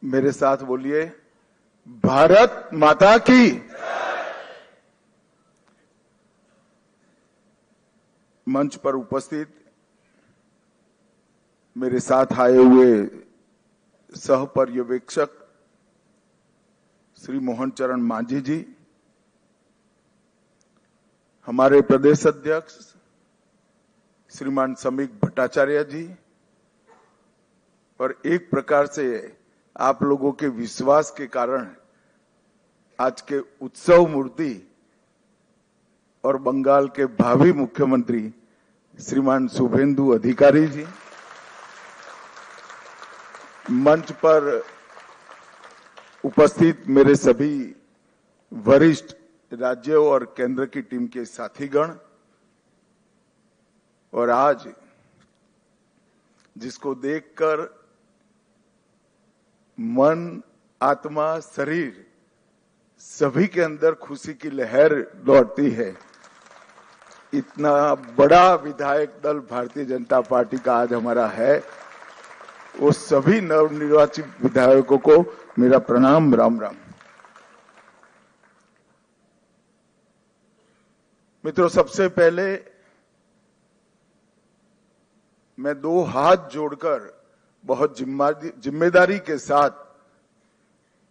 मेरे साथ बोलिए, भारत माता की। मंच पर उपस्थित मेरे साथ आए हुए सह पर्यवेक्षक श्री मोहन चरण मांझी जी, हमारे प्रदेश अध्यक्ष श्रीमान समीक भट्टाचार्य जी, और एक प्रकार से आप लोगों के विश्वास के कारण आज के उत्सव मूर्ति और बंगाल के भावी मुख्यमंत्री श्रीमान शुभेंदु अधिकारी जी, मंच पर उपस्थित मेरे सभी वरिष्ठ राज्यों और केंद्र की टीम के साथीगण, और आज जिसको देखकर मन, आत्मा, शरीर सभी के अंदर खुशी की लहर लौटती है, इतना बड़ा विधायक दल भारतीय जनता पार्टी का आज हमारा है, वो सभी नवनिर्वाचित विधायकों को मेरा प्रणाम, राम राम। मित्रों, सबसे पहले मैं दो हाथ जोड़कर बहुत जिम्मेदारी के साथ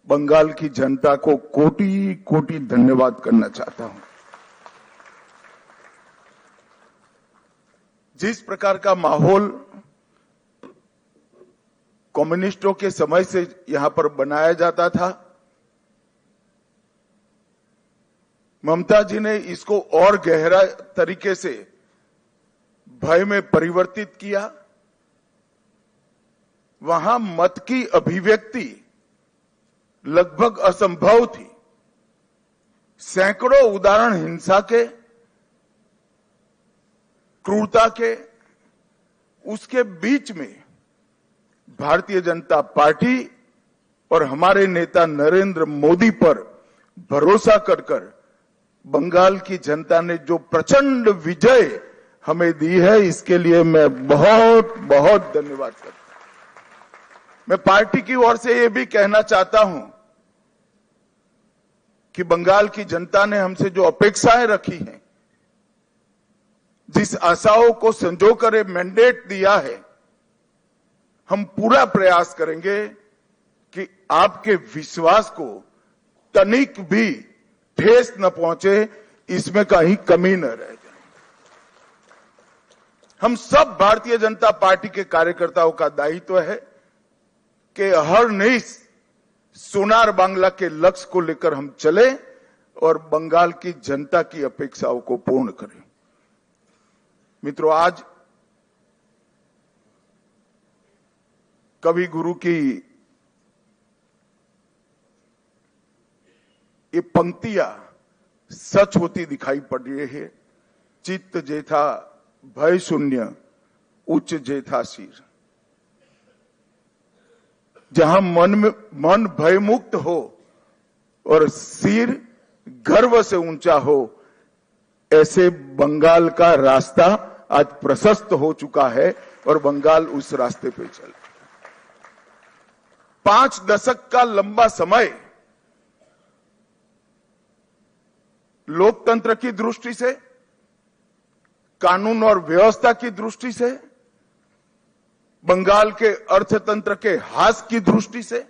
बंगाल की जनता को कोटि कोटि धन्यवाद करना चाहता हूं। जिस प्रकार का माहौल कम्युनिस्टों के समय से यहां पर बनाया जाता था, ममता जी ने इसको और गहरा तरीके से भय में परिवर्तित किया। वहां मत की अभिव्यक्ति लगभग असंभव थी। सैकड़ों उदाहरण हिंसा के, क्रूरता के, उसके बीच में भारतीय जनता पार्टी और हमारे नेता नरेंद्र मोदी पर भरोसा कर बंगाल की जनता ने जो प्रचंड विजय हमें दी है, इसके लिए मैं बहुत बहुत धन्यवाद करता हूं। मैं पार्टी की ओर से ये भी कहना चाहता हूं कि बंगाल की जनता ने हमसे जो अपेक्षाएं रखी हैं, जिस आशाओं को संजोकर मैंडेट दिया है, हम पूरा प्रयास करेंगे कि आपके विश्वास को तनिक भी ठेस न पहुंचे, इसमें कहीं कमी न रह जाए। हम सब भारतीय जनता पार्टी के कार्यकर्ताओं का दायित्व है कि हर नई सोनार बांग्ला के लक्ष्य को लेकर हम चले और बंगाल की जनता की अपेक्षाओं को पूर्ण करें। मित्रों, आज कवि गुरु की ये पंक्तियां सच होती दिखाई पड़ रही है। चित्त जेथा भय शून्य, उच्च जेथा शीर। जहां मन भयमुक्त हो और सिर गर्व से ऊंचा हो, ऐसे बंगाल का रास्ता आज प्रशस्त हो चुका है और बंगाल उस रास्ते पे चल। 5 दशक का लंबा समय लोकतंत्र की दृष्टि से, कानून और व्यवस्था की दृष्टि से, बंगाल के अर्थतंत्र के ह्रास की दृष्टि से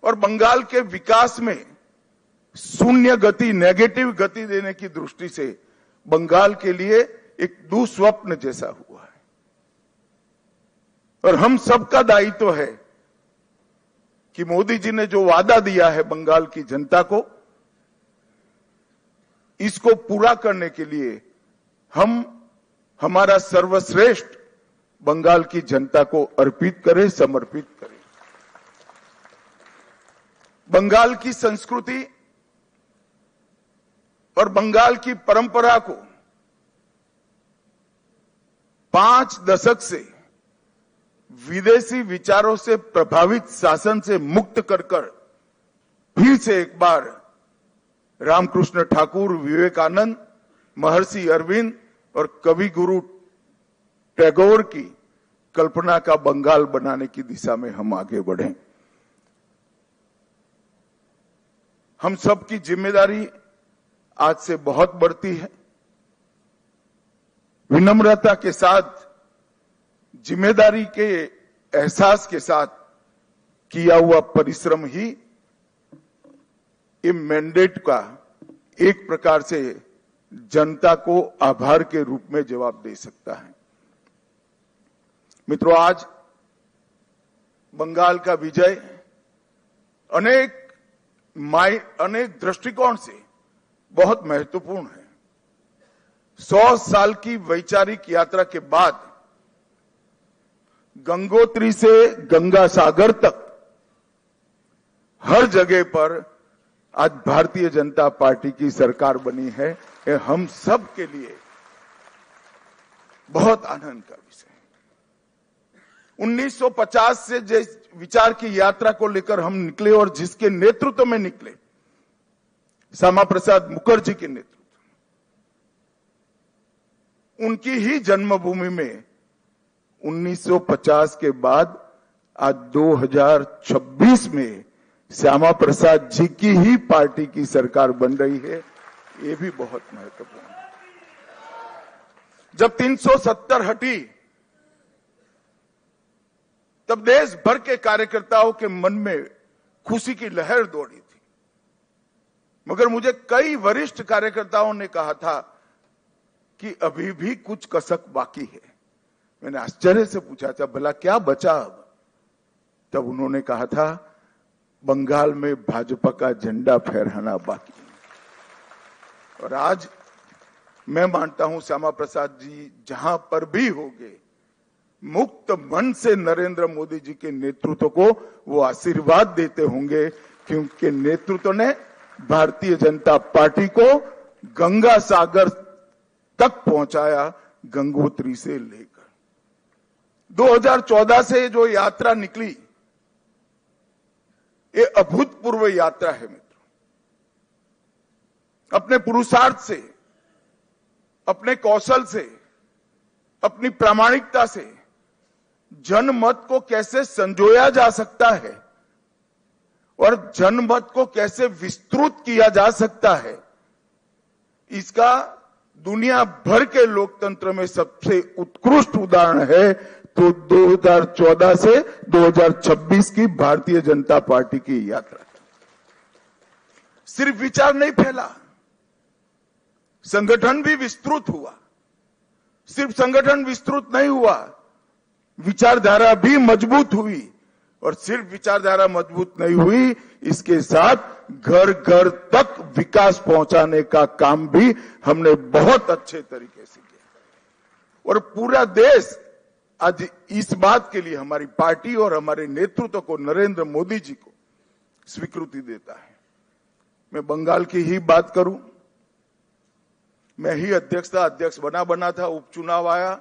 और बंगाल के विकास में शून्य गति, नेगेटिव गति देने की दृष्टि से बंगाल के लिए एक दुस्वप्न जैसा हुआ है। और हम सबका दायित्व है कि मोदी जी ने जो वादा दिया है बंगाल की जनता को, इसको पूरा करने के लिए हम हमारा सर्वश्रेष्ठ बंगाल की जनता को अर्पित करें, समर्पित करें। बंगाल की संस्कृति और बंगाल की परंपरा को 5 दशक से विदेशी विचारों से प्रभावित शासन से मुक्त कर फिर से एक बार रामकृष्ण ठाकुर, विवेकानंद, महर्षि अरविंद और कवि गुरु टैगोर की कल्पना का बंगाल बनाने की दिशा में हम आगे बढ़ें। हम सबकी जिम्मेदारी आज से बहुत बढ़ती है। विनम्रता के साथ, जिम्मेदारी के एहसास के साथ किया हुआ परिश्रम ही ये मैंडेट का एक प्रकार से जनता को आभार के रूप में जवाब दे सकता है। मित्रों, आज बंगाल का विजय अनेक दृष्टिकोण से बहुत महत्वपूर्ण है। 100 साल की वैचारिक यात्रा के बाद गंगोत्री से गंगा सागर तक हर जगह पर आज भारतीय जनता पार्टी की सरकार बनी है। ये हम सब के लिए बहुत आनंद का विषय है। 1950 से जिस विचार की यात्रा को लेकर हम निकले और जिसके नेतृत्व में निकले, श्यामा प्रसाद मुखर्जी के नेतृत्व, उनकी ही जन्मभूमि में 1950 के बाद आज 2026 में श्यामा प्रसाद जी की ही पार्टी की सरकार बन रही है। ये भी बहुत महत्वपूर्ण है। जब 370 हटी तब देश भर के कार्यकर्ताओं के मन में खुशी की लहर दौड़ी थी, मगर मुझे कई वरिष्ठ कार्यकर्ताओं ने कहा था कि अभी भी कुछ कसक बाकी है। मैंने आश्चर्य से पूछा था, भला क्या बचा अब? तब उन्होंने कहा था, बंगाल में भाजपा का झंडा फहराना बाकी है। और आज मैं मानता हूं श्यामा प्रसाद जी जहां पर भी होंगे, मुक्त मन से नरेंद्र मोदी जी के नेतृत्व को वो आशीर्वाद देते होंगे, क्योंकि नेतृत्व ने भारतीय जनता पार्टी को गंगा सागर तक पहुंचाया, गंगोत्री से लेकर 2014 से जो यात्रा निकली, ये अभूतपूर्व यात्रा है मित्रों। अपने पुरुषार्थ से, अपने कौशल से, अपनी प्रामाणिकता से जनमत को कैसे संजोया जा सकता है और जनमत को कैसे विस्तृत किया जा सकता है, इसका दुनिया भर के लोकतंत्र में सबसे उत्कृष्ट उदाहरण है तो 2014 से 2026 की भारतीय जनता पार्टी की यात्रा। सिर्फ विचार नहीं फैला, संगठन भी विस्तृत हुआ। सिर्फ संगठन विस्तृत नहीं हुआ, विचारधारा भी मजबूत हुई। और सिर्फ विचारधारा मजबूत नहीं हुई, इसके साथ घर घर तक विकास पहुंचाने का काम भी हमने बहुत अच्छे तरीके से किया। और पूरा देश आज इस बात के लिए हमारी पार्टी और हमारे नेतृत्व को, नरेंद्र मोदी जी को स्वीकृति देता है। मैं बंगाल की ही बात करूं, मैं ही अध्यक्ष बना था, उपचुनाव आया।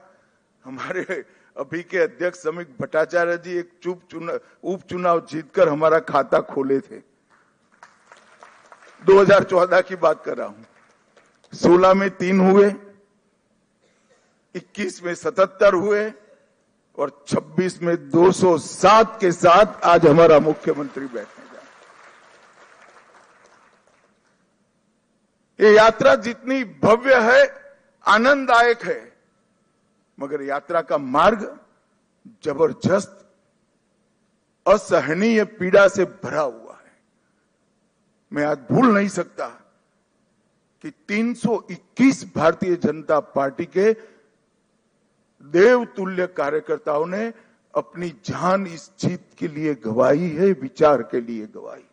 हमारे अभी के अध्यक्ष समीक भट्टाचार्य जी एक उपचुनाव जीतकर हमारा खाता खोले थे। 2014 की बात कर रहा हूं। 16 में 3 हुए, 21 में 77 हुए और 26 में 207 के साथ आज हमारा मुख्यमंत्री बैठने जा रहे। ये यात्रा जितनी भव्य है, आनंददायक है, मगर यात्रा का मार्ग जबरदस्त असहनीय पीड़ा से भरा हुआ है। मैं आज भूल नहीं सकता कि 321 भारतीय जनता पार्टी के देवतुल्य कार्यकर्ताओं ने अपनी जान इस जीत के लिए गंवाई है, विचार के लिए गंवाई।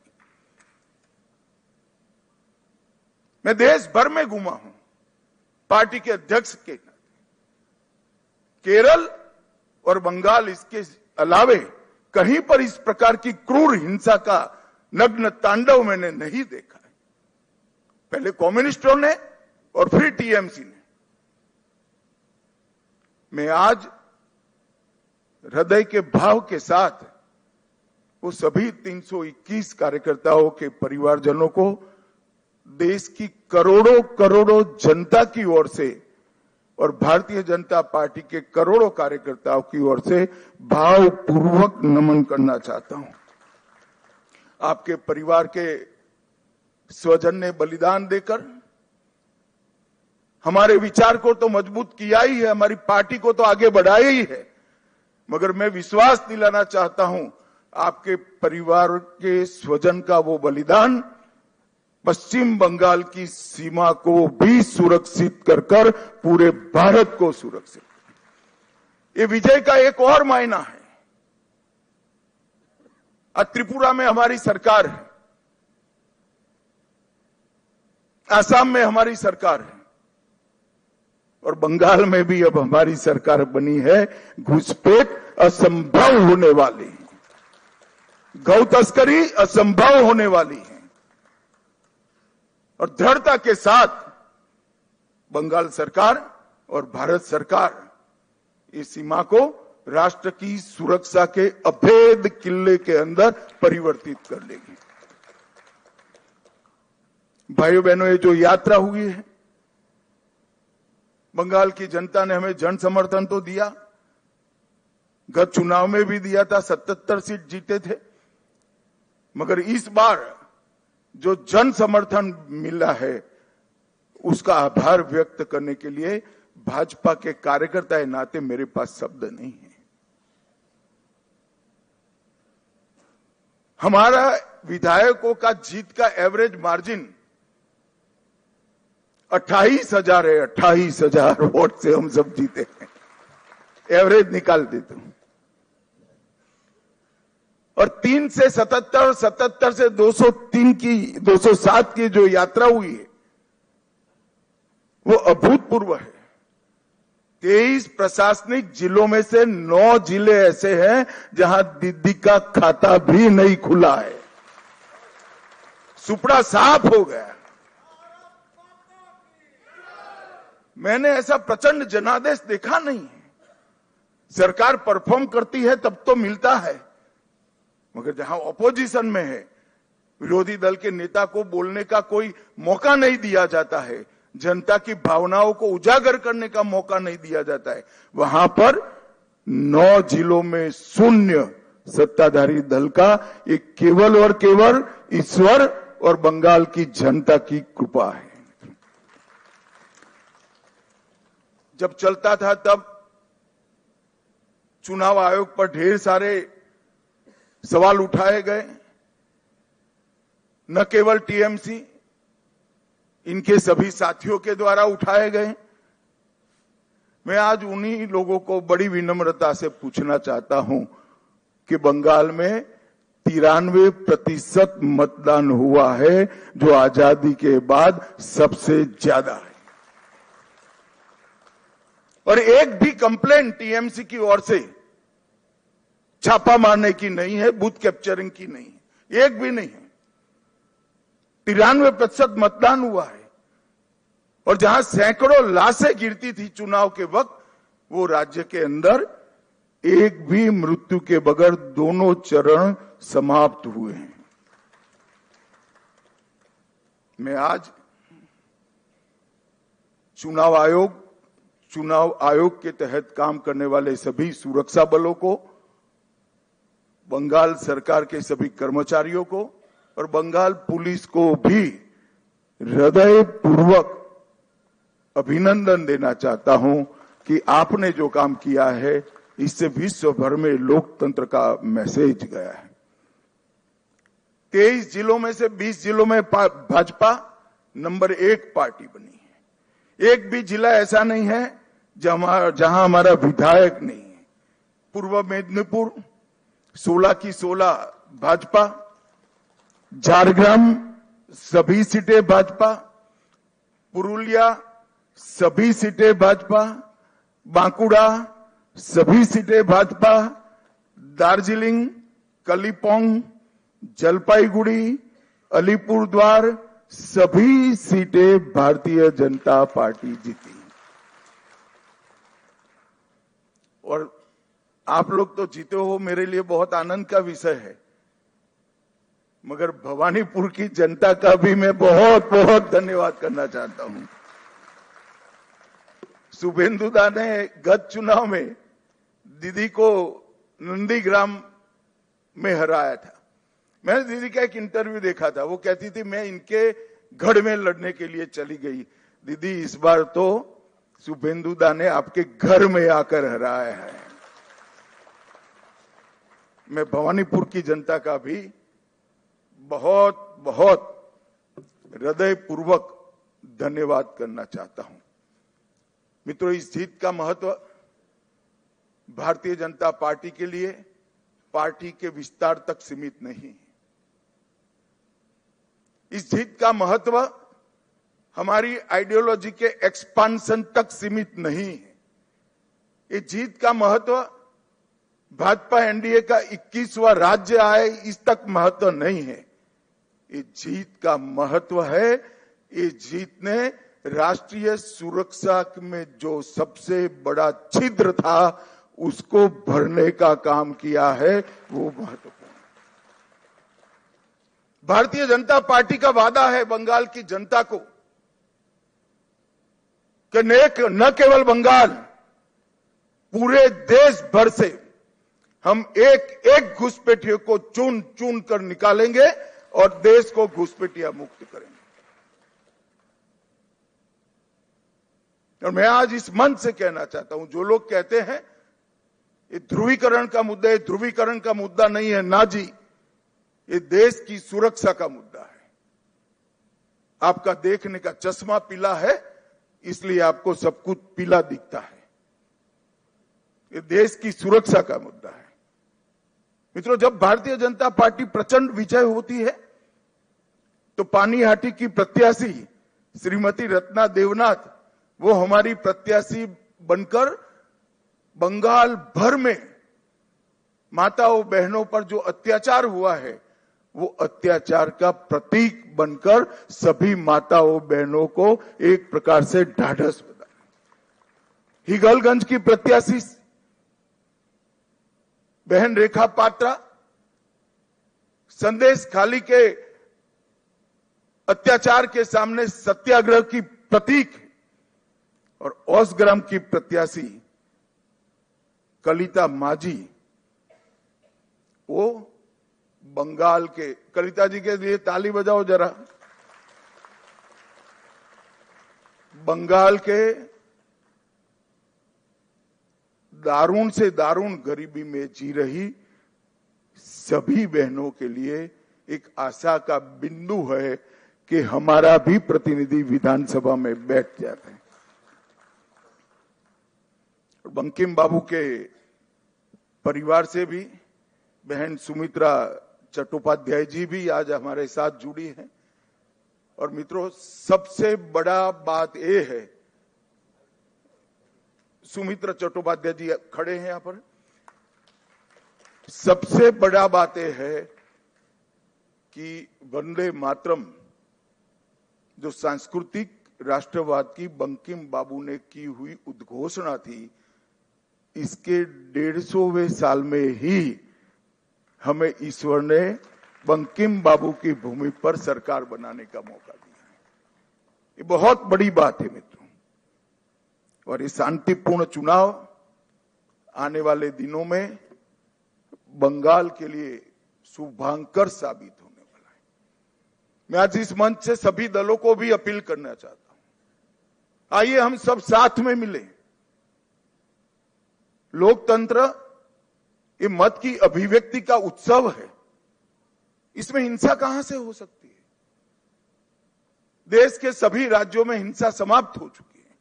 मैं देश भर में घूमा हूं पार्टी के अध्यक्ष के नाते। केरल और बंगाल इसके अलावे कहीं पर इस प्रकार की क्रूर हिंसा का नग्न तांडव मैंने नहीं देखा है। पहले कम्युनिस्टों ने और फिर टीएमसी ने। मैं आज हृदय के भाव के साथ वो सभी 321 कार्यकर्ताओं के परिवारजनों को देश की करोड़ों करोड़ों जनता की ओर से और भारतीय जनता पार्टी के करोड़ों कार्यकर्ताओं की ओर से भावपूर्वक नमन करना चाहता हूं। आपके परिवार के स्वजन ने बलिदान देकर हमारे विचार को तो मजबूत किया ही है, हमारी पार्टी को तो आगे बढ़ाया ही है। मगर मैं विश्वास दिलाना चाहता हूं, आपके परिवार के स्वजन का वो बलिदान पश्चिम बंगाल की सीमा को भी सुरक्षित कर पूरे भारत को सुरक्षित, ये विजय का एक और मायना है। आज त्रिपुरा में हमारी सरकार है, आसाम में हमारी सरकार है और बंगाल में भी अब हमारी सरकार बनी है। घुसपैठ असंभव होने वाली है, गौ तस्करी असंभव होने वाली है और दृढ़ता के साथ बंगाल सरकार और भारत सरकार इस सीमा को राष्ट्र की सुरक्षा के अभेद किले के अंदर परिवर्तित कर लेगी। भाइयों बहनों, ये जो यात्रा हुई है, बंगाल की जनता ने हमें जन समर्थन तो दिया, गत चुनाव में भी दिया था, 77 सीट जीते थे। मगर इस बार जो जन समर्थन मिला है उसका आभार व्यक्त करने के लिए भाजपा के कार्यकर्ता के नाते मेरे पास शब्द नहीं है। हमारा विधायकों का जीत का एवरेज मार्जिन 28,000 है। 28,000 वोट से हम सब जीते हैं, एवरेज निकाल देते हूं। और 3 से 77, 77 से 203 की 207 की जो यात्रा हुई है वो अभूतपूर्व है। 23 प्रशासनिक जिलों में से 9 जिले ऐसे हैं जहां दीदी का खाता भी नहीं खुला है, सुपड़ा साफ हो गया। मैंने ऐसा प्रचंड जनादेश देखा नहीं है। सरकार परफॉर्म करती है तब तो मिलता है, मगर जहां ऑपोजिशन में है, विरोधी दल के नेता को बोलने का कोई मौका नहीं दिया जाता है, जनता की भावनाओं को उजागर करने का मौका नहीं दिया जाता है, वहां पर 9 जिलों में शून्य सत्ताधारी दल का, ये केवल और केवल ईश्वर और बंगाल की जनता की कृपा है। जब चलता था तब चुनाव आयोग पर ढेर सारे सवाल उठाए गए, न केवल टीएमसी, इनके सभी साथियों के द्वारा उठाए गए। मैं आज उन्हीं लोगों को बड़ी विनम्रता से पूछना चाहता हूं कि बंगाल में 93% मतदान हुआ है, जो आजादी के बाद सबसे ज्यादा है, और एक भी कंप्लेंट टीएमसी की ओर से छापा मारने की नहीं है, बूथ कैप्चरिंग की नहीं है, एक भी नहीं है। 93% मतदान हुआ है और जहां सैकड़ों लाशें गिरती थी चुनाव के वक्त, वो राज्य के अंदर एक भी मृत्यु के बगैर दोनों चरण समाप्त हुए हैं। मैं आज चुनाव आयोग के तहत काम करने वाले सभी सुरक्षा बलों को, बंगाल सरकार के सभी कर्मचारियों को और बंगाल पुलिस को भी हृदयपूर्वक अभिनंदन देना चाहता हूं कि आपने जो काम किया है इससे विश्व भर में लोकतंत्र का मैसेज गया है। 23 जिलों में से 20 जिलों में भाजपा नंबर 1 पार्टी बनी है। एक भी जिला ऐसा नहीं है जहां हमारा विधायक नहीं है। पूर्व मेदिनीपुर 16 की 16 भाजपा, झारग्राम सभी सीटें भाजपा, पुरुलिया सभी सीटें भाजपा, बांकुड़ा सभी सीटें भाजपा, दार्जिलिंग, कलिम्पोंग, जलपाईगुड़ी, अलीपुरद्वार सभी सीटें भारतीय जनता पार्टी जीती। और आप लोग तो जीते हो, मेरे लिए बहुत आनंद का विषय है, मगर भवानीपुर की जनता का भी मैं बहुत बहुत धन्यवाद करना चाहता हूं। शुभेंदुदा ने गत चुनाव में दीदी को नंदीग्राम में हराया था। मैंने दीदी का एक इंटरव्यू देखा था, वो कहती थी मैं इनके गढ़ में लड़ने के लिए चली गई। दीदी इस बार तो शुभेंदु दा ने आपके घर में आकर हराया है। मैं भवानीपुर की जनता का भी बहुत बहुत हृदयपूर्वक धन्यवाद करना चाहता हूं। मित्रों, इस जीत का महत्व भारतीय जनता पार्टी के लिए पार्टी के विस्तार तक सीमित नहीं है। इस जीत का महत्व हमारी आइडियोलॉजी के एक्सपांशन तक सीमित नहीं है। इस जीत का महत्व भाजपा एनडीए का 21वां राज्य आए इस तक महत्व नहीं है। इस जीत का महत्व है, इस जीत ने राष्ट्रीय सुरक्षा में जो सबसे बड़ा छिद्र था उसको भरने का काम किया है, वो महत्वपूर्ण। भारतीय जनता पार्टी का वादा है बंगाल की जनता को कि न केवल बंगाल, पूरे देश भर से हम एक एक घुसपैठियों को चुन चुन कर निकालेंगे और देश को घुसपैठिया मुक्त करेंगे। और मैं आज इस मंच से कहना चाहता हूं, जो लोग कहते हैं ये ध्रुवीकरण का मुद्दा है, ध्रुवीकरण का मुद्दा नहीं है ना जी, ये देश की सुरक्षा का मुद्दा है। आपका देखने का चश्मा पीला है, इसलिए आपको सब कुछ पीला दिखता है। ये देश की सुरक्षा का मुद्दा है। मित्रों, जब भारतीय जनता पार्टी प्रचंड विजय होती है तो पानीहाटी की प्रत्याशी श्रीमती रत्ना देवनाथ, वो हमारी प्रत्याशी बनकर बंगाल भर में माताओं बहनों पर जो अत्याचार हुआ है वो अत्याचार का प्रतीक बनकर सभी माताओं बहनों को एक प्रकार से ढाढ़स बना। हिगलगंज की प्रत्याशी बहन रेखा पात्रा संदेश खाली के अत्याचार के सामने सत्याग्रह की प्रतीक, और औसग्राम की प्रत्याशी कलिता माझी, वो बंगाल के, कलिता जी के लिए ताली बजाओ जरा, बंगाल के दारुण से दारुण गरीबी में जी रही सभी बहनों के लिए एक आशा का बिंदु है कि हमारा भी प्रतिनिधि विधानसभा में बैठ जाते हैं। बंकिम बाबू के परिवार से भी बहन सुमित्रा चट्टोपाध्याय जी भी आज हमारे साथ जुड़ी हैं। और मित्रों, सबसे बड़ा बात यह है, सुमित्रा चट्टोपाध्याय जी खड़े हैं यहां पर, सबसे बड़ा बात यह है कि वंदे मातरम जो सांस्कृतिक राष्ट्रवाद की बंकिम बाबू ने की हुई उद्घोषणा थी, इसके 150वें साल में ही हमें ईश्वर ने बंकिम बाबू की भूमि पर सरकार बनाने का मौका दिया है। ये बहुत बड़ी बात है मित्रों। और ये शांतिपूर्ण चुनाव आने वाले दिनों में बंगाल के लिए शुभांकर साबित होने वाला है। मैं आज इस मंच से सभी दलों को भी अपील करना चाहता हूं, आइए हम सब साथ में मिलें। लोकतंत्र ये मत की अभिव्यक्ति का उत्सव है, इसमें हिंसा कहां से हो सकती है। देश के सभी राज्यों में हिंसा समाप्त हो चुकी है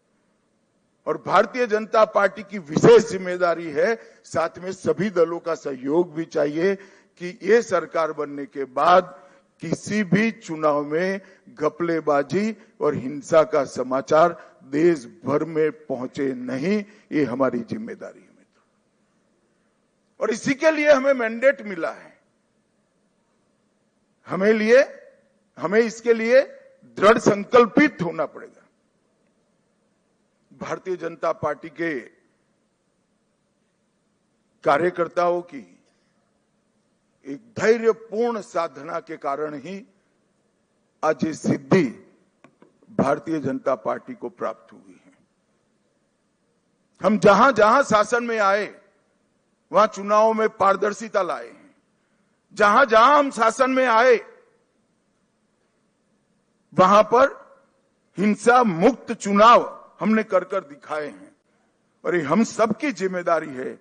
और भारतीय जनता पार्टी की विशेष जिम्मेदारी है, साथ में सभी दलों का सहयोग भी चाहिए कि ये सरकार बनने के बाद किसी भी चुनाव में घपलेबाजी और हिंसा का समाचार देश भर में पहुंचे नहीं। ये हमारी जिम्मेदारी है मित्रों, और इसी के लिए हमें मैंडेट मिला है। हमें इसके लिए दृढ़ संकल्पित होना पड़ेगा। भारतीय जनता पार्टी के कार्यकर्ताओं की एक धैर्यपूर्ण साधना के कारण ही आज ये सिद्धि भारतीय जनता पार्टी को प्राप्त हुई है। हम जहां जहां शासन में आए वहां चुनावों में पारदर्शिता लाए हैं, जहां जहां हम शासन में आए वहां पर हिंसा मुक्त चुनाव हमने कर कर दिखाए हैं और ये हम सबकी जिम्मेदारी है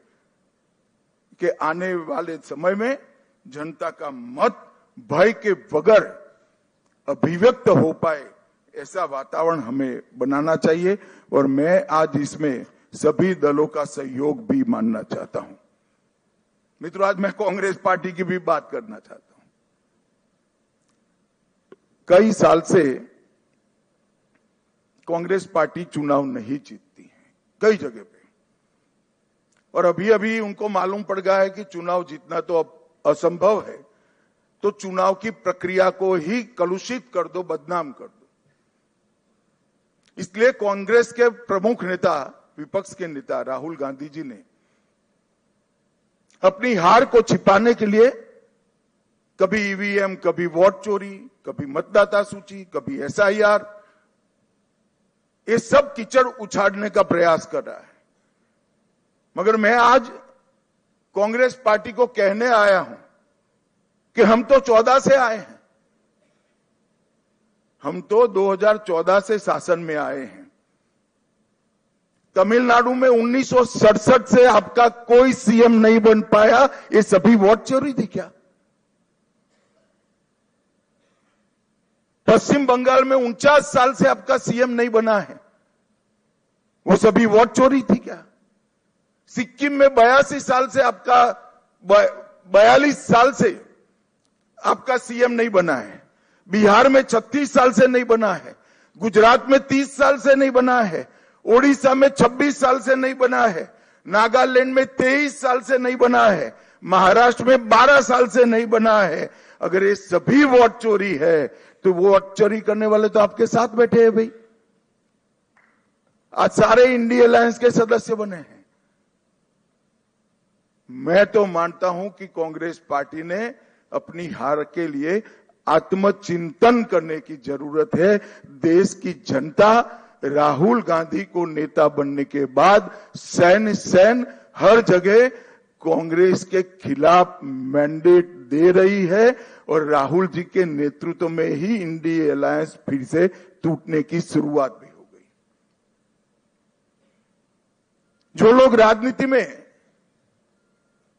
कि आने वाले समय में जनता का मत भय के बगैर अभिव्यक्त हो पाए ऐसा वातावरण हमें बनाना चाहिए और मैं आज इसमें सभी दलों का सहयोग भी मानना चाहता हूं। मित्रों, आज मैं कांग्रेस पार्टी की भी बात करना चाहता हूं। कई साल से कांग्रेस पार्टी चुनाव नहीं जीतती है कई जगह पे और अभी अभी उनको मालूम पड़ गया है कि चुनाव जीतना तो अब असंभव है, तो चुनाव की प्रक्रिया को ही कलुषित कर दो, बदनाम कर दो। इसलिए कांग्रेस के प्रमुख नेता, विपक्ष के नेता राहुल गांधी जी ने अपनी हार को छिपाने के लिए कभी ईवीएम, कभी वोट चोरी, कभी मतदाता सूची, कभी एसआईआर, ये सब कीचड़ उछाड़ने का प्रयास कर रहा है। मगर मैं आज कांग्रेस पार्टी को कहने आया हूं कि हम तो 14 से आए हैं, हम तो 2014 से शासन में आए हैं। तमिलनाडु में 1967 से आपका कोई सीएम नहीं बन पाया, ये सभी वोट चोरी थी क्या? पश्चिम बंगाल में 49 साल से आपका सीएम नहीं बना है, वो सभी वोट चोरी थी क्या? सिक्किम में 82 साल से आपका 42 साल से आपका सीएम नहीं बना है, बिहार में 36 साल से नहीं बना है, गुजरात में 30 साल से नहीं बना है, ओडिशा में 26 साल से नहीं बना है, नागालैंड में 23 साल से नहीं बना है, महाराष्ट्र में 12 साल से नहीं बना है। अगर ये सभी वोट चोरी है तो वोट चोरी करने वाले तो आपके साथ बैठे हैं भाई। आज सारे इंडिया अलायंस के सदस्य बने हैं। मैं तो मानता हूं कि कांग्रेस पार्टी ने अपनी हार के लिए आत्मचिंतन करने की जरूरत है। देश की जनता राहुल गांधी को नेता बनने के बाद सैन हर जगह कांग्रेस के खिलाफ मैंडेट दे रही है और राहुल जी के नेतृत्व में ही इंडिया अलायंस फिर से टूटने की शुरुआत भी हो गई। जो लोग राजनीति में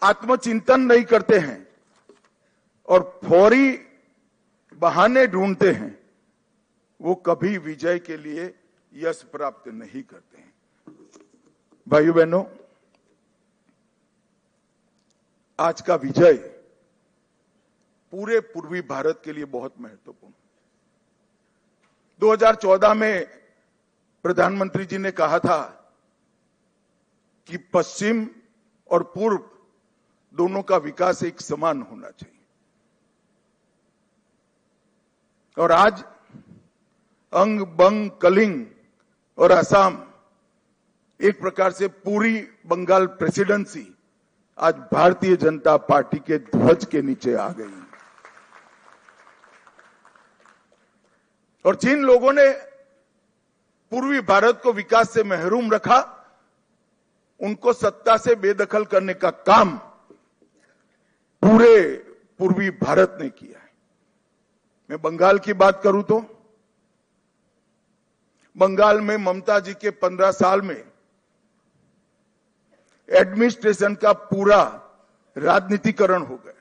आत्मचिंतन नहीं करते हैं और फौरी बहाने ढूंढते हैं, वो कभी विजय के लिए यश प्राप्त नहीं करते हैं। भाइयों बहनों, आज का विजय पूरे पूर्वी भारत के लिए बहुत महत्वपूर्ण। 2014 में प्रधानमंत्री जी ने कहा था कि पश्चिम और पूर्व दोनों का विकास एक समान होना चाहिए और आज अंग, बंग, कलिंग और असम, एक प्रकार से पूरी बंगाल प्रेसिडेंसी आज भारतीय जनता पार्टी के ध्वज के नीचे आ गई। और जिन लोगों ने पूर्वी भारत को विकास से महरूम रखा, उनको सत्ता से बेदखल करने का काम पूरे पूर्वी भारत ने किया है। मैं बंगाल की बात करूं तो बंगाल में ममता जी के 15 साल में एडमिनिस्ट्रेशन का पूरा राजनीतिकरण हो गया।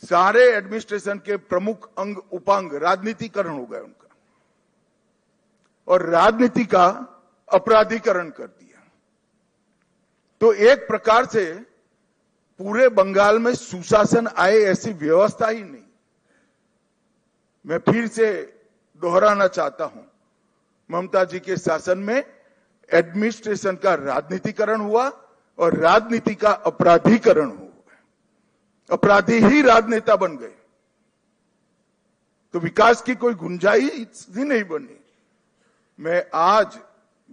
सारे एडमिनिस्ट्रेशन के प्रमुख अंग उपांग राजनीतिकरण हो गया उनका और राजनीति का अपराधीकरण कर दिया। तो एक प्रकार से पूरे बंगाल में सुशासन आए ऐसी व्यवस्था ही नहीं। मैं फिर से दोहराना चाहता हूं, ममता जी के शासन में एडमिनिस्ट्रेशन का राजनीतिकरण हुआ और राजनीति का अपराधीकरण हुआ। अपराधी ही राजनेता बन गए, तो विकास की कोई गुंजाइश ही नहीं बनी। मैं आज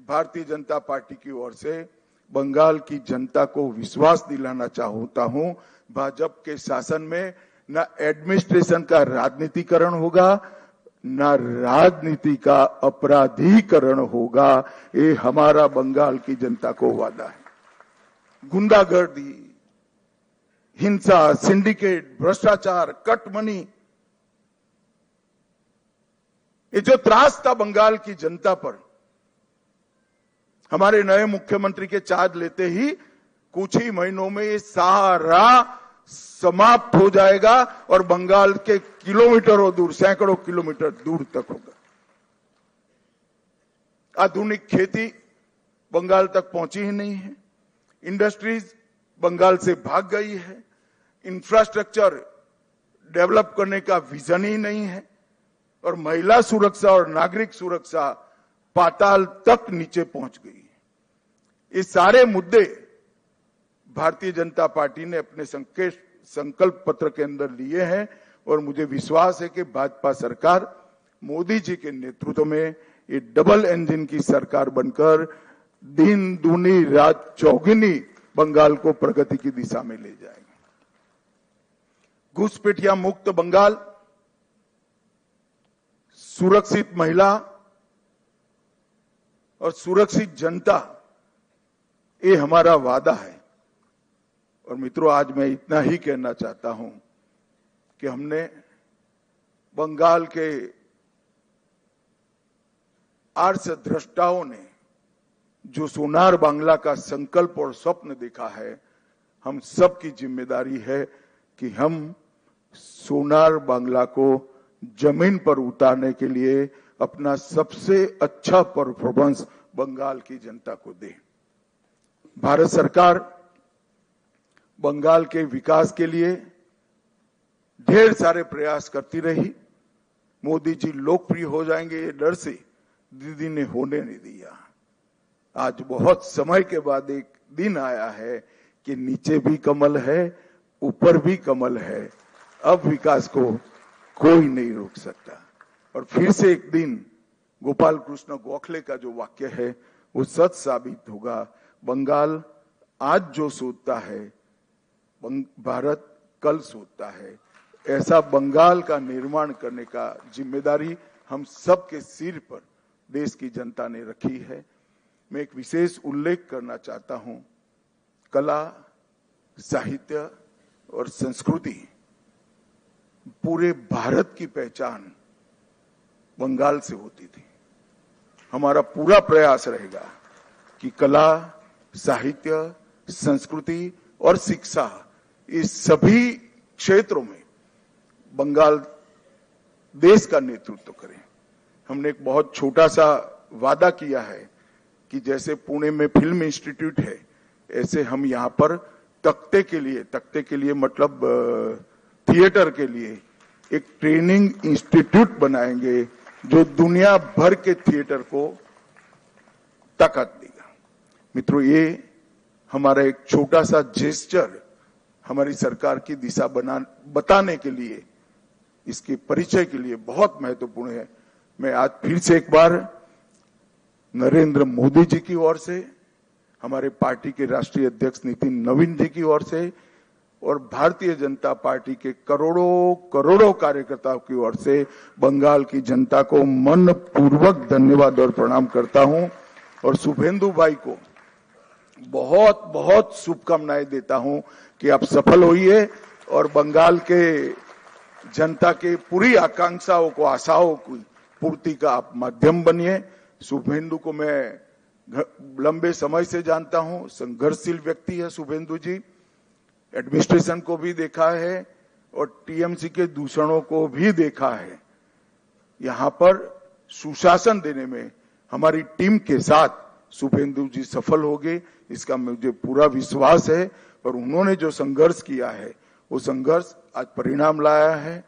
भारतीय जनता पार्टी की ओर से बंगाल की जनता को विश्वास दिलाना चाहता हूं, भाजपा के शासन में न एडमिनिस्ट्रेशन का राजनीतिकरण होगा, न राजनीति का अपराधीकरण होगा। ये हमारा बंगाल की जनता को वादा है। गुंडागर्दी, हिंसा, सिंडिकेट, भ्रष्टाचार, कट मनी, ये जो त्रास था बंगाल की जनता पर, हमारे नए मुख्यमंत्री के चार्ज लेते ही कुछ ही महीनों में ये सारा समाप्त हो जाएगा और बंगाल के किलोमीटरों दूर, सैकड़ों किलोमीटर दूर तक होगा। आधुनिक खेती बंगाल तक पहुंची ही नहीं है, इंडस्ट्रीज बंगाल से भाग गई है, इंफ्रास्ट्रक्चर डेवलप करने का विजन ही नहीं है और महिला सुरक्षा और नागरिक सुरक्षा पाताल तक नीचे पहुंच गई है। ये सारे मुद्दे भारतीय जनता पार्टी ने अपने संकल्प पत्र के अंदर लिए हैं और मुझे विश्वास है कि भाजपा सरकार मोदी जी के नेतृत्व में ये डबल इंजन की सरकार बनकर दिन दूनी रात चौगुनी बंगाल को प्रगति की दिशा में ले जाएगी। घुसपैठिया मुक्त बंगाल, सुरक्षित महिला और सुरक्षित जनता, ये हमारा वादा है। और मित्रों, आज मैं इतना ही कहना चाहता हूं कि हमने बंगाल के आर्षद्रष्टाओं ने जो सोनार बांग्ला का संकल्प और स्वप्न देखा है, हम सबकी जिम्मेदारी है कि हम सोनार बांग्ला को जमीन पर उतारने के लिए अपना सबसे अच्छा परफॉर्मेंस बंगाल की जनता को दे। भारत सरकार बंगाल के विकास के लिए ढेर सारे प्रयास करती रही। मोदी जी लोकप्रिय हो जाएंगे ये डर से दीदी ने होने नहीं दिया। आज बहुत समय के बाद एक दिन आया है कि नीचे भी कमल है, ऊपर भी कमल है। अब विकास को कोई नहीं रोक सकता। और फिर से एक दिन गोपाल कृष्ण गोखले का जो वाक्य है वो सच साबित होगा। बंगाल आज जो सोचता है, भारत कल सोचता है। ऐसा बंगाल का निर्माण करने का जिम्मेदारी हम सबके सिर पर देश की जनता ने रखी है। मैं एक विशेष उल्लेख करना चाहता हूं। कला, साहित्य और संस्कृति, पूरे भारत की पहचान बंगाल से होती थी। हमारा पूरा प्रयास रहेगा कि कला, साहित्य, संस्कृति और शिक्षा, इस सभी क्षेत्रों में बंगाल देश का नेतृत्व करे। हमने एक बहुत छोटा सा वादा किया है कि जैसे पुणे में फिल्म इंस्टीट्यूट है, ऐसे हम यहाँ पर तख्ते के लिए मतलब थिएटर के लिए एक ट्रेनिंग इंस्टीट्यूट बनाएंगे जो दुनिया भर के थिएटर को ताकत देगा। मित्रों, ये हमारा एक छोटा सा जेस्चर हमारी सरकार की दिशा बताने के लिए, इसके परिचय के लिए बहुत महत्वपूर्ण है। मैं आज फिर से एक बार नरेंद्र मोदी जी की ओर से, हमारे पार्टी के राष्ट्रीय अध्यक्ष नितिन नवीन जी की ओर से और भारतीय जनता पार्टी के करोड़ों कार्यकर्ताओं की ओर से बंगाल की जनता को मन पूर्वक धन्यवाद और प्रणाम करता हूं और शुभेंदु भाई को बहुत बहुत शुभकामनाएं देता हूं कि आप सफल होइए और बंगाल के जनता के पूरी आकांक्षाओं को, आशाओं की पूर्ति का आप माध्यम बनिए। शुभेंदु को मैं लंबे समय से जानता हूं, संघर्षशील व्यक्ति है शुभेंदु जी। एडमिनिस्ट्रेशन को भी देखा है और टीएमसी के दूषणों को भी देखा है। यहां पर सुशासन देने में हमारी टीम के साथ शुभेंदु जी सफल होंगे, इसका मुझे पूरा विश्वास है। और उन्होंने जो संघर्ष किया है वो संघर्ष आज परिणाम लाया है।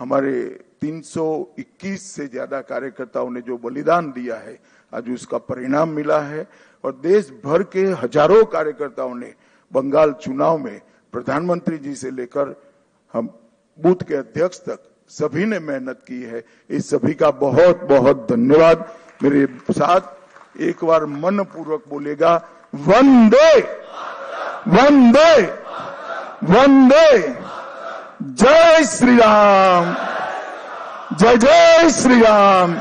हमारे 321 से ज्यादा कार्यकर्ताओं ने जो बलिदान दिया है, आज उसका परिणाम मिला है। और देश भर के हजारों कार्यकर्ताओं ने बंगाल चुनाव में प्रधानमंत्री जी से लेकर हम बूथ के अध्यक्ष तक सभी ने मेहनत की है। इस सभी का बहुत बहुत धन्यवाद। मेरे साथ एक बार मन पूर्वक बोलेगा, वंदे वंदे वंदे, जय श्री राम, जय जय श्री राम।